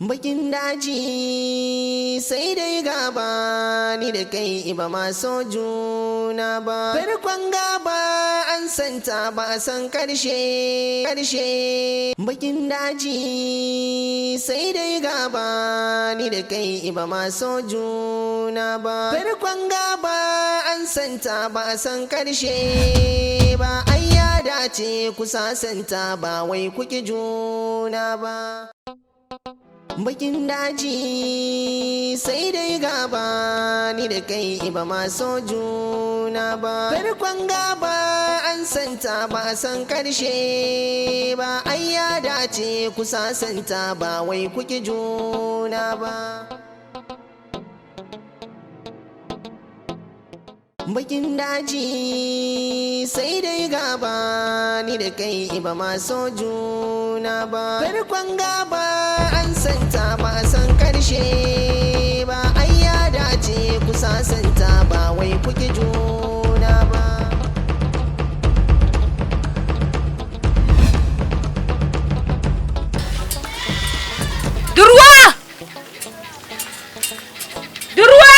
Bakin daji sai dai gaba ni da kai ba ma so juna ba. Farkon gaba an santa ba a san karshe. Bakin daji sai dai gaba ni da kai ba ma so juna ba. Farkon gaba an santa ba a san karshe ba. Ai ya dace ku sasanta ba wai kuki juna ba. Bakin daji sai dai gaba ni da kai ba ma so juna ba. Farkon gaba an santa ba a san karshe ba. Ai ya dace ku sasanta ba wai kuki juna ba. Bakin daji sai dai gaba ni da kai ba ma so juna ba. Farkon gaba an santa ba a san karshe ba. Ai ya dace ku sasanta ba wai kuki juna ba. Durwa! Durwa!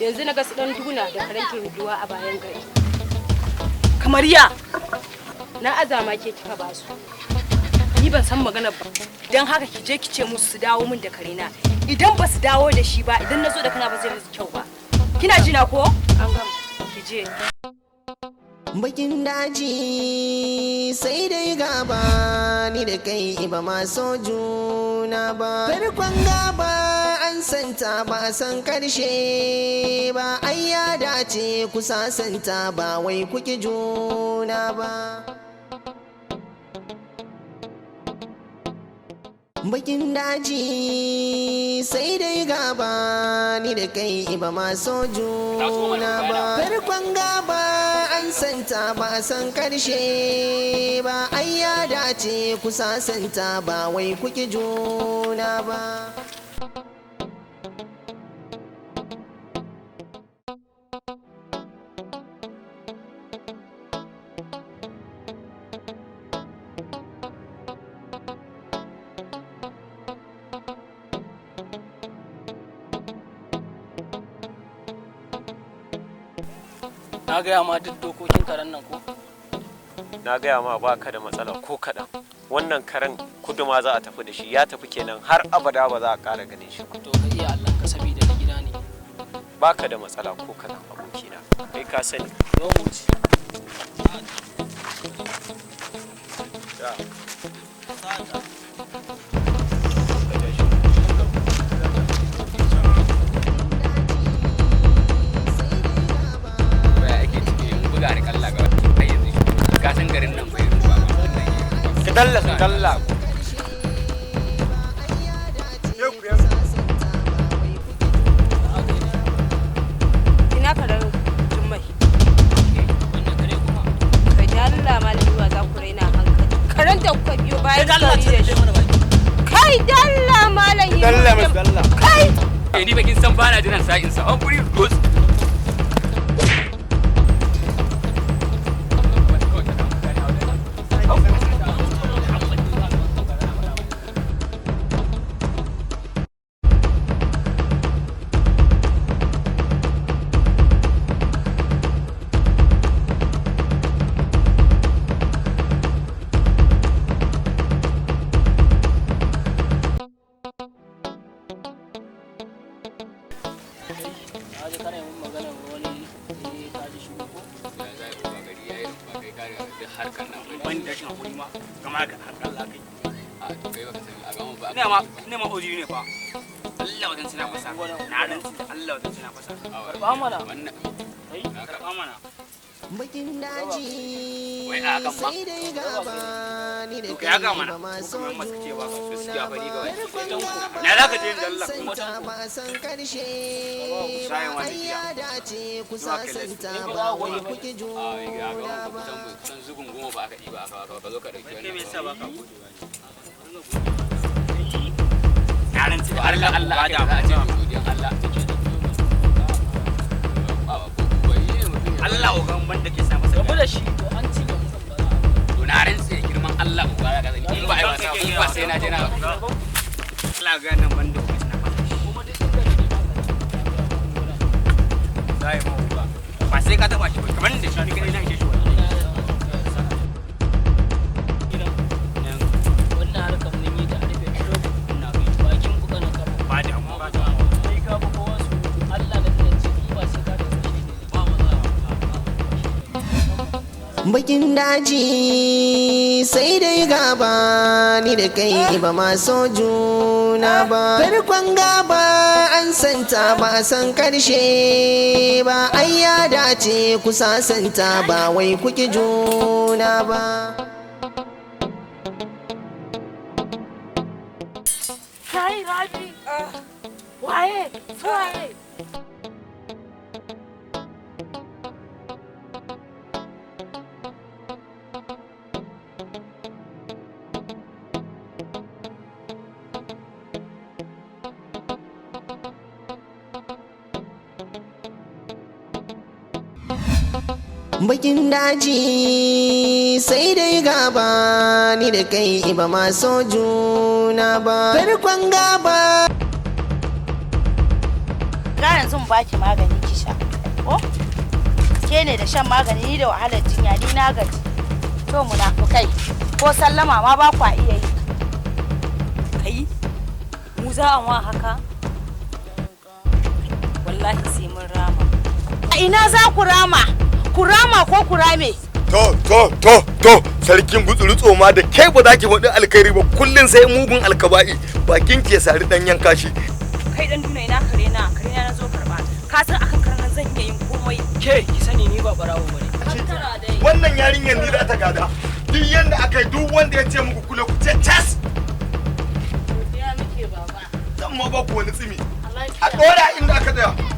Yanzu na ga su dan duna da karankin ruduwa a bayan gari. Kamar ya na azama ke kika ba su. Ni ban san magana ba. Dan haka ki je ki ce musu su dawo min da karena. Idan ba su dawo da shi ba, idan nazo da kana ba zai musu kyau ba. Kina jina ko? An gama. Ki je. Bakin daji sai dai gaba ni da kai ba ma so juna ba. Farkon gaba an santa ba a san karshe ba. Ai ya dace ku sasanta ba wai kuki juna ba. Bakin daji sai dai gaba ni da kai ba ma so juna ba. Farkon gaba an santa ba a san karshe ba. Ai ya dace ku sasanta ba wai kuki juna ba. Na gaya ma duk dokokin karen nan ko? Na gaya ma ba ka da matsala ko kaɗan. Wannan karen kudu ma za a tafi da shi, ya tafi kenan har abada ba za a ƙara ganin shi. To ka iya Allah ka sabida da gida ne. Ba ka da matsala ko kaɗan abokina, kai ka sani. Zo mu ci. dalla sun dalla ina ka da jummai kai da Allah malama za ku raina hankali karanta ku biyo bayan gari da shi kai dalla malam yi dalla mai dalla kai ni bakin san bana jiran sa'in sa an guri gos nema ojiri ne fa Allah wajen suna fasa na ran Allah wajen suna fasa karba mana karba mana bakin daji wai a kan ma sai dai gaba ni da ya ga mana kuma masa cewa gaskiya fa ni ga na za ka je dalla kuma ba san karshe ba ya dace ku sasanta ba wai kuke juna ba san zugun goma ba aka yi ba ka zo ka dauki Kai me yasa ba ka gode ba? yaran ci Allah Allah ba da a ce godiyan Allah Allah ugan banda ke sa masa Rabu da shi to an ci gaba to na ran sai girman Allah uga ga in ba ai wasa in ba sai na je na Allah ga nan banda ku na fata shi kuma da sai mu uga ba sai ka taba shi ba kamar da shi ne kai na ishe shi wannan harkar mun yi da arbe ina kai bakin ku kana kafa ba da mu ba da kai ka ba kowa su Allah da zai ci ba sai ka da shi ne ba bakin daji sai dai gaba ni da kai ba ma so juna ba farkon gaba an santa ba san karshe ba ai ya dace ku sasanta ba wai kuke juna ba kai rabi waye waye bakin daji sai dai gaba ni da kai ba ma so juna ba farkon gaba ga yanzu baki magani ki sha ko ke ne da shan magani ni da wahalar jinya ni na gaji to munafukai ko sallama ma ba kwa iya yi kai mu za a wa haka wallahi sai mun rama a ina za ku rama ko ku rame to sarkin gutsuru tsoma da kai ba za ki faɗi alkhairi ba kullun sai mugun alkaba'i bakin ke sari dan yanka shi kai dan duna ina kare na zo karba ka san akan karnan zan iya yin komai ke ki sani ni ba barawo bane wannan yarinyar ni za ta gada duk yanda aka yi duk wanda ya ce muku kula ku ce cas ya muke baba zan ma ba ku wani tsimi a ɗora inda aka tsaya